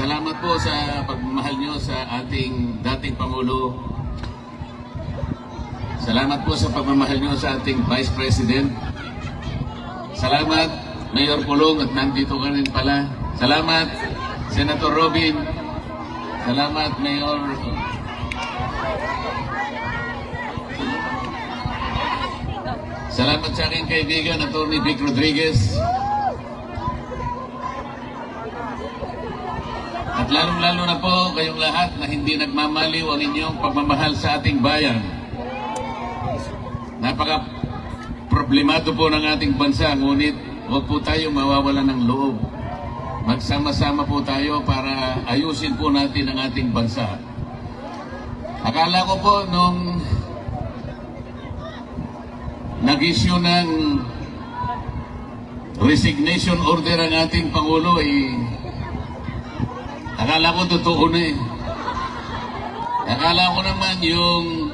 Salamat po sa pagmamahal nyo sa ating dating Pangulo. Salamat po sa pagmamahal nyo sa ating Vice President. Salamat, Mayor Pulong, at nandito ka rin pala. Salamat, Senator Robin. Salamat, Mayor. Salamat sa aking kaibigan, Atty. Vic Rodriguez. At lalong-lalo na po kayong lahat na hindi nagmamaliw ang inyong pagmamahal sa ating bayan. Napaka-problemado po ng ating bansa, ngunit huwag po tayo mawawalan ng loob. Magsama-sama po tayo para ayusin po natin ang ating bansa. Akala ko po nung nag-issue ng resignation order ang ating Pangulo, akala ko totoo na eh. Akala ko naman yung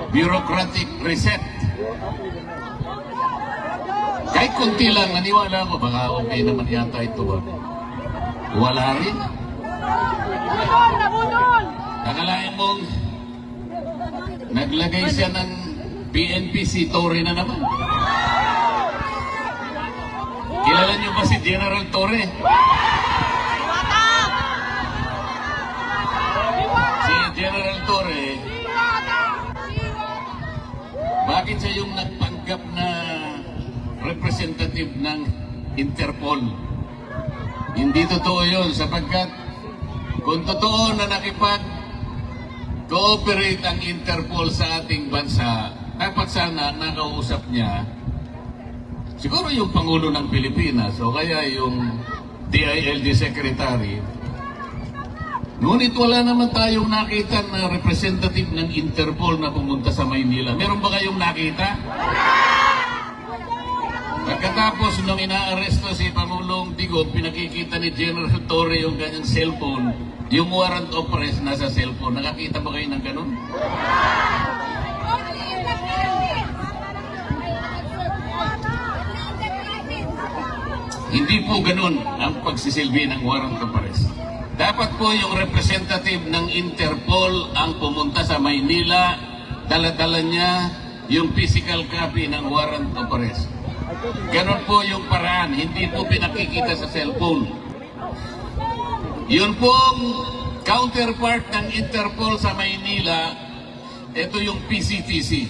bureaucratic reset. Kahit kunti lang, naniwala ko, baka okay naman yata ito. Wala rin. Akalain mong naglagay siya ng PNP, si Torre na naman. Kilala niyo ba si General Torre? General Torre, bakit siya yung nagpanggap na representative ng Interpol? Hindi totoo yun, sapagkat kung totoo na nakipag-cooperate ang Interpol sa ating bansa, dapat sana nakausap niya siguro yung Pangulo ng Pilipinas o kaya yung DILG Secretary. Ngunit wala naman tayong nakita na representative ng Interpol na pumunta sa Maynila. Meron ba kayong nakita? Pagkatapos nung inaaresto si Pangulong Digong, pinakikita ni General Torre yung kanyang cellphone, yung warrant of arrest nasa cellphone. Nakakita ba kayo ng ganun? Hindi po ganun ang pagsisilbi ng warrant of arrest. Dapat po yung representative ng Interpol ang pumunta sa Maynila, dala-dala niya yung physical copy ng warrant of arrest. Ganon po yung paraan, hindi po pinakikita sa cellphone. Yun pong counterpart ng Interpol sa Maynila, ito yung PCTC.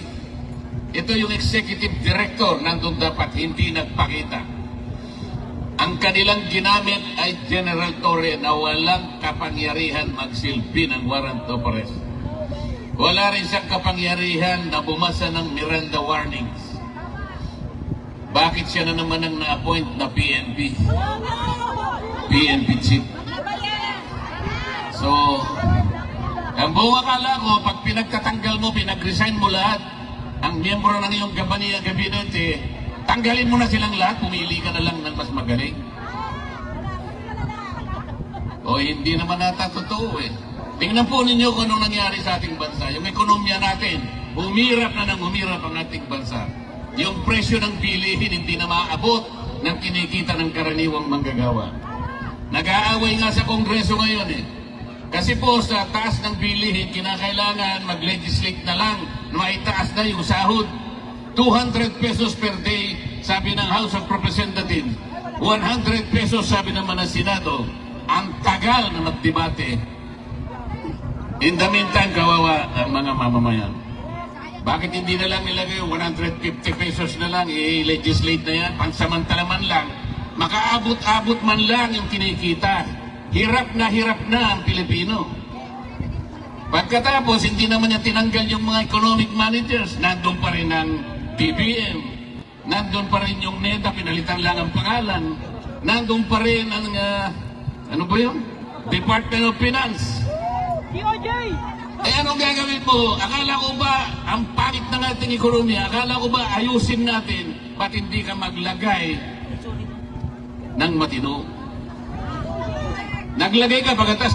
Ito yung executive director, nandun dapat hindi nagpakita. Ang kanilang ginamit ay General Torre na walang kapangyarihan magsilbi ng warrant of arrest. Wala rin siyang kapangyarihan na bumasa ng Miranda warnings. Bakit siya na naman ang na-appoint na PNP chief? So, ang buong akala ko, pag pinagtatanggal mo, pinag-resign mo lahat, ang miyembro ng iyong gabinete, tanggalin mo na silang lahat, pumili ka na lang ng mas magaling. O hindi naman nata totoo eh. Tingnan po ninyo kung anong nangyari sa ating bansa. Yung ekonomiya natin, humirap na ng humirap ang ating bansa. Yung presyo ng bilihin hindi na maaabot ng kinikita ng karaniwang manggagawa. Nag-aaway nga sa Kongreso ngayon eh. Kasi po sa taas ng bilihin, kinakailangan mag-legislate na lang na maitaas na yung sahod. 200 pesos per day, sabi ng House of Representatives. 100 pesos, sabi naman ng Senado. Ang tagal na magdebate. In the meantime, kawawa ang mga mamamayan. Bakit hindi na lang nilagay 150 pesos na lang, i-legislate na yan, pansamantala man lang, makaabot-abot man lang yung kinikita. Hirap na ang Pilipino. Pagkatapos, hindi naman niya tinanggal yung mga economic managers. Nandun pa rin ang BBM. Nandun pa rin yung NEDA, pinalitan lang ang pangalan. Nandun pa rin ang, ano ba yun? Department of Finance. DOJ! Eh anong gagawin mo? Akala ko ba ang pangit ng ating ekonomiya? Akala ko ba ayusin natin? Ba't hindi ka maglagay ng matino? Naglagay ka pagkatas,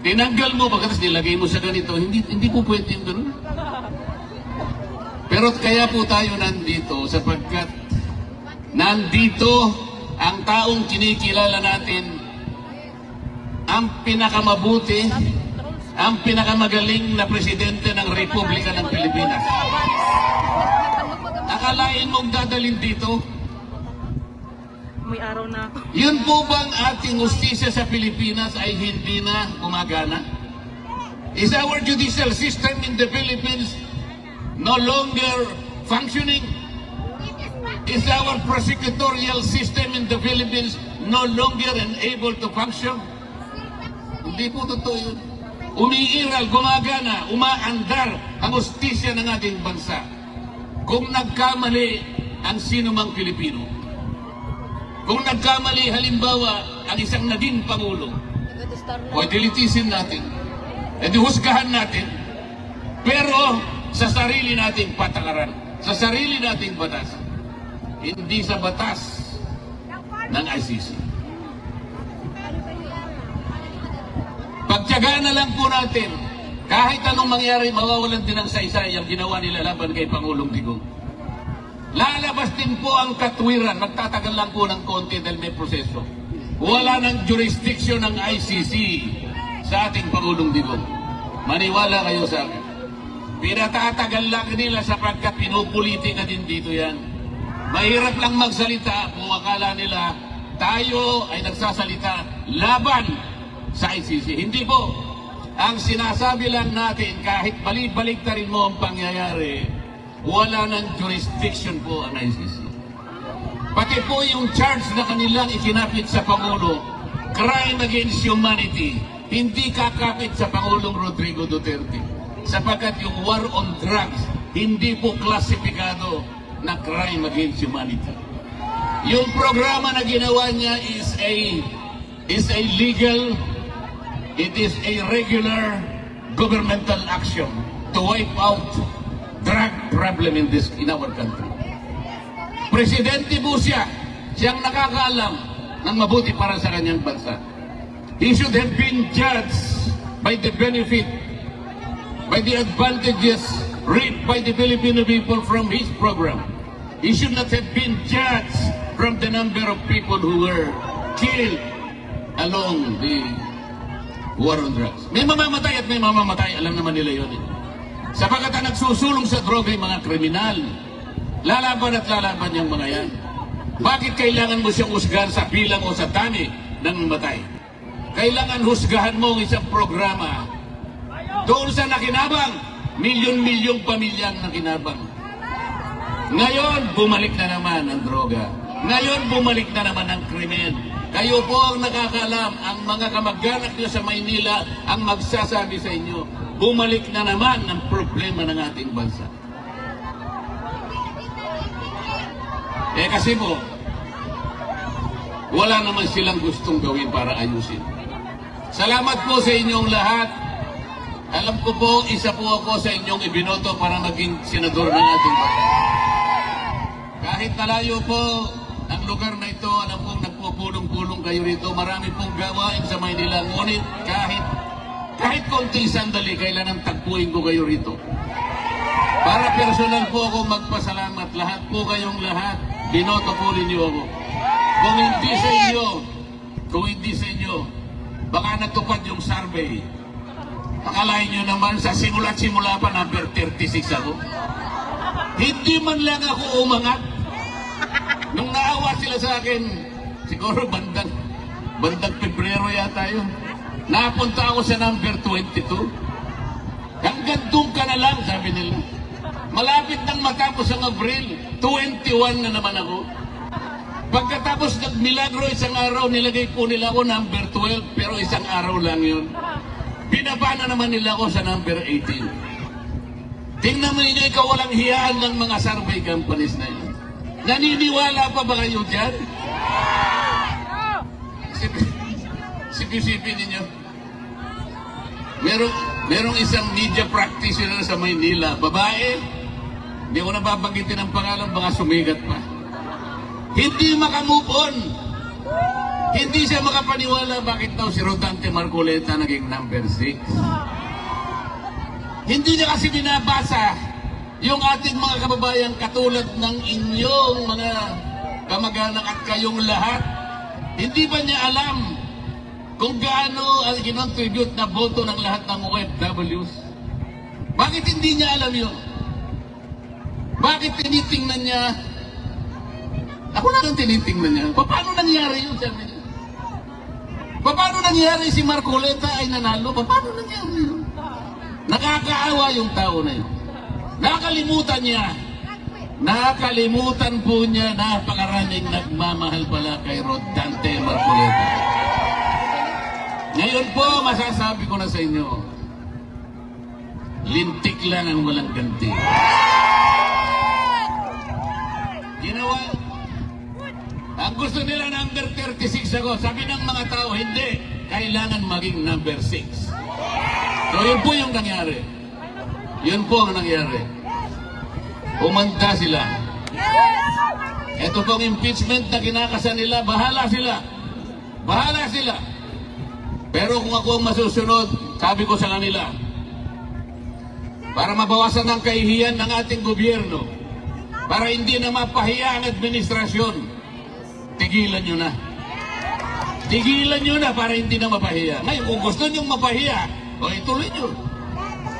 tinanggal mo pagkatas, nilagay mo sa ganito. Hindi po pwede yung gano'n. Pero kaya po tayo nandito sapagkat nandito ang taong kinikilala natin ang pinakamabuti, ang pinakamagaling na presidente ng Republika ng Pilipinas. Akalain mong dadalhin dito? May araw na. Yun po bang ating hustisya sa Pilipinas ay hindi na gumagana? Is our judicial system in the Philippines no longer functioning? Is our prosecutorial system in the Philippines no longer able to function? Hindi po totoo yun. Umiiral, gumagana, umaandar ang hustisya ng ating bansa. Kung nagkamali ang sinumang Pilipino, kung nagkamali halimbawa ang isang naging Pangulo, pwede litisin natin, pwede husgahan natin, pero sa sarili nating patakaran, sa sarili nating batas, hindi sa batas ng ICC. Pagtiyagaan na lang po natin, kahit anong mangyari, mawawalan din ng saysay ang ginawa nila laban kay Pangulong Digong. Lalabas din po ang katwiran, magtatagal lang po ng konti dahil may proseso. Wala ng jurisdiction ng ICC sa ating Pangulong Digong. Maniwala kayo sa akin. Pinatatagal lang nila sapagkat pinupolitika din dito yan. Mahirap lang magsalita kung akala nila tayo ay nagsasalita laban sa ICC. Hindi po. Ang sinasabi lang natin, kahit balik-balik na rin mo ang pangyayari, wala ng jurisdiction po ang ICC. Pati po yung charge na kanilang ikinapit sa Pangulo, crime against humanity, hindi kakapit sa Pangulong Rodrigo Duterte. Sapagkat yung war on drugs, hindi po klasifikado na crime against humanity. Yung programa na ginawa niya is a legal, it is a regular governmental action to wipe out drug problem in our country. Presidente po siya, siyang nakakaalam ng mabuti para sa kanyang bansa. He should have been judged by the benefit, by the advantages reaped by the Filipino people from his program. He should not have been judged from the number of people who were killed along the war on drugs. May mamamatay at may mamamatay, alam naman nila yun. Sapagat ang nagsusulong sa droga yung mga kriminal, lalaban at lalaban yung mga yan. Bakit kailangan mo siyang husgahan sa bilang o sa dami ng matay? Kailangan husgahan mo ang isang programa doon sa nakinabang, milyon-milyong pamilyang nakinabang. Ngayon, bumalik na naman ang droga. Ngayon, bumalik na naman ang krimen. Kayo po ang nakakaalam, ang mga kamag-anak nyo sa Maynila ang magsasabi sa inyo, bumalik na naman ang problema ng ating bansa. Kasi po, wala naman silang gustong gawin para ayusin. Salamat po sa inyong lahat. Alam ko po, isa po ako sa inyong ibinoto para maging senador ng ating bansa. Kahit malayo po ang lugar na ito, alam kong nagpupulong-pulong kayo rito. Marami pong gawain sa Maynila. Ngunit kahit konting sandali, kailangan tagpuin ko kayo rito. Para personal po ako magpasalamat. Lahat po kayong lahat, binoto po ninyo ako. Kung hindi sa inyo, baka natupad yung survey. Akalain nyo naman, sa simula't-simula pa, number 36 ako. Hindi man lang ako umangat. Nung naawa sila sa akin, siguro bandang Pebrero yata yun. Napunta ako sa number 22. Hanggang doon ka na lang, sabi nila. Malapit nang matapos ang Abril, 21 na naman ako. Pagkatapos nagmilagro isang araw, nilagay po nila ako number 12, pero isang araw lang yun. Binaba na naman nila ako sa number 18. Tingnan mo ninyo, ikaw walang hiyaan ng mga survey companies na yun. Naniniwala pa ba kayo dyan? Sipi-sipi ninyo. Merong isang media practitioner sa Maynila, babae, hindi ko nababanggitin ang pangalan, baka sumigat pa. Hindi makamove on. Hindi siya makapaniwala bakit daw si Rodante Marcoleta naging number 6. Hindi niya kasi binabasa yung ating mga kababayan katulad ng inyong mga kamag-anak at kayong lahat. Hindi ba niya alam kung gaano ang kinontribute na boto ng lahat ng OFWs? Bakit hindi niya alam yun? Bakit tinitingnan niya? Ako na lang tinitingnan niya. Paano nangyari yun? Sabi niya. Paano nangyari si Marcoleta ay nanalo? Paano nangyari yun? Nakakaawa yung tao na yun. Nakalimutan niya. Nakalimutan po niya napakaraming nagmamahal pala kay Rodante Marcoleta. Ngayon po, masasabi ko na sa inyo, lintik lang ang walang ganti. Ginawa, ang gusto nila number 36 ako. Sabi ng mga tao, hindi. Kailangan maging number 6. So yun po yung nangyari. Yun po ang nangyari. Umanda sila. Ito pong impeachment na kinakasan nila, bahala sila. Bahala sila. Pero kung ako ang masusunod, sabi ko sa kanila, para mabawasan ang kahihiyan ng ating gobyerno, para hindi na mapahiya ang administrasyon, tigilan nyo na. Tigilan nyo na para hindi na mapahiya. Ngayon, kung gusto nyo mapahiya, o ituloy nyo.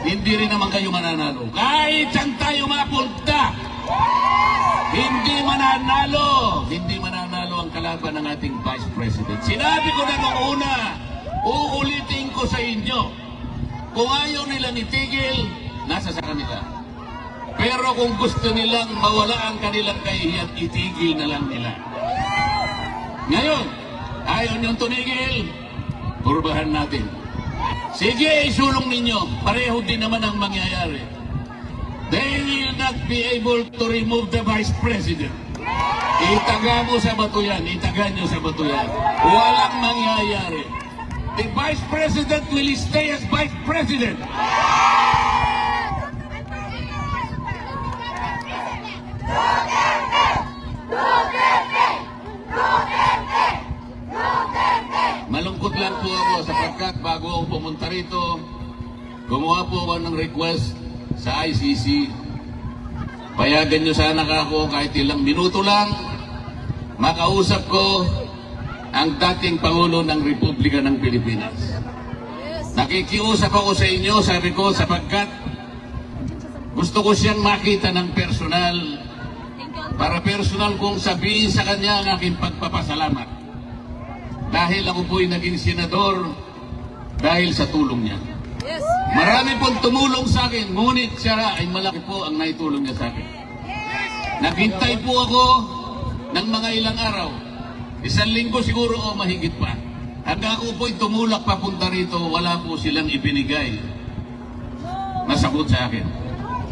Hindi rin naman kayo mananalo. Kahit saan tayo mapunta, hindi mananalo. Hindi mananalo ang kalaban ng ating Vice President. Sinabi ko na noong una, uulitin ko sa inyo, kung ayaw nilang itigil, nasa sa kanila. Pero kung gusto nilang mawala ang kanilang kahihiyan, itigil na lang nila. Ngayon, ayaw niyong tumigil, purbahan natin. Sige, isulong ninyo. Pareho din naman ang mangyayari. They will not be able to remove the Vice President. Itaga mo sa bato yan. Itaga nyo sa bato yan. Walang mangyayari. The Vice President will stay as Vice President. Malungkot lang po ako sapagkat bago ako pumunta rito, gumawa po ako ng request sa ICC. Payagan nyo sana ako kahit ilang minuto lang makausap ko ang dating Pangulo ng Republika ng Pilipinas. Nakikiusap ako sa inyo, sabi ko, sapagkat gusto ko siyang makita ng personal para personal kong sabihin sa kanya ang aking pagpapasalamat. Dahil ako po'y naging senador dahil sa tulong niya. Yes. Marami pong tumulong sa akin, ngunit siya ay malaki po ang naitulong niya sa akin. Naghintay po ako ng mga ilang araw. 1 linggo siguro o mahigit pa. Hanggang ako po'y tumulak papunta rito, wala po silang ibinigay na sagot sa akin.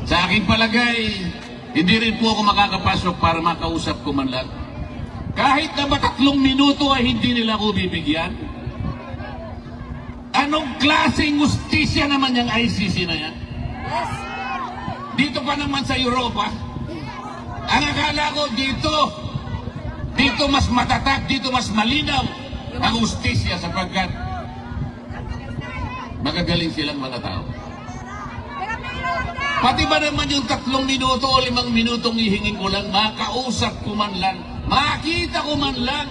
Sa aking palagay, hindi rin po ako makakapasok para makausap ko man lang. Kahit na 3 minuto ay hindi nila ako bibigyan. Anong klaseng justisya naman yung ICC na yan? Yes. Dito pa naman sa Europa. Ang akala ko dito mas matatag, dito mas malinaw ang justisya sapagkat magagaling silang mga tao. Pati ba naman yung 3 minuto o 5 minutong ihingin ko lang, makausap ko man lang, makita ko man lang,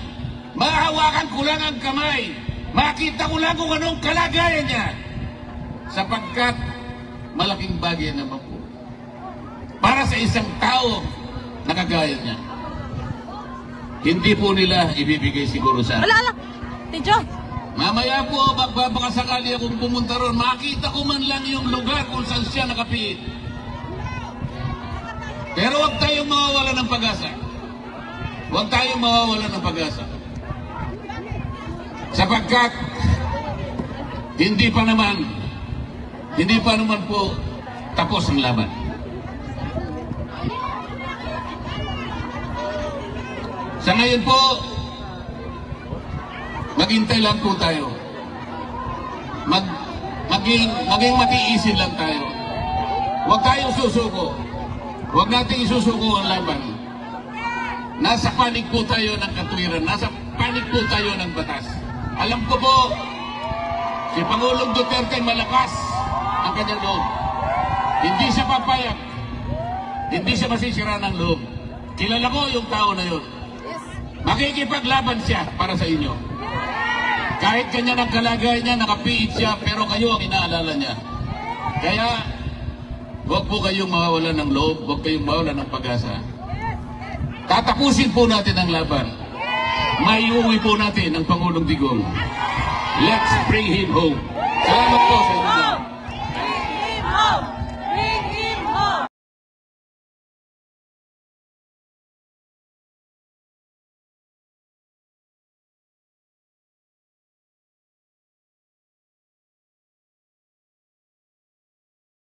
mahawakan ko lang ang kamay, makita ko lang kung anong kalagayan niya. Sapagkat malaking bagay naman po para sa isang tao na kagaya niya. Hindi po nila ibibigay siguro sa akin. Ala! Tidyo! Mamaya po, magbabakasakali akong pumunta ron, makita ko man lang yung lugar kung saan siya nakapiit. Pero huwag tayong mawawala ng pag-asa. Huwag tayong mawawala ng pag-asa. Sapagkat, hindi pa naman po tapos ang laban. Sa ngayon po, maghintay lang po tayo. Maging matiisin lang tayo. Huwag tayong susuko. Huwag natin isusuko ang laban. Nasa panig po tayo ng katwiran. Nasa panig po tayo ng batas. Alam ko po, si Pangulong Duterte malakas ang kanyang loob. Hindi siya papayag. Hindi siya masisira ng loob. Kilala ko yung tao na yun. Makikipaglaban siya para sa inyo. Kahit ganyan ang kalagayan niya, nakapiit siya, pero kayo ang inaalala niya. Kaya, huwag po kayong mawawalan ng loob, huwag kayong mawawalan ng pag-asa. Tatapusin po natin ang laban. Maiuwi po natin ang Pangulong Digong. Let's bring him home. Salamat po sa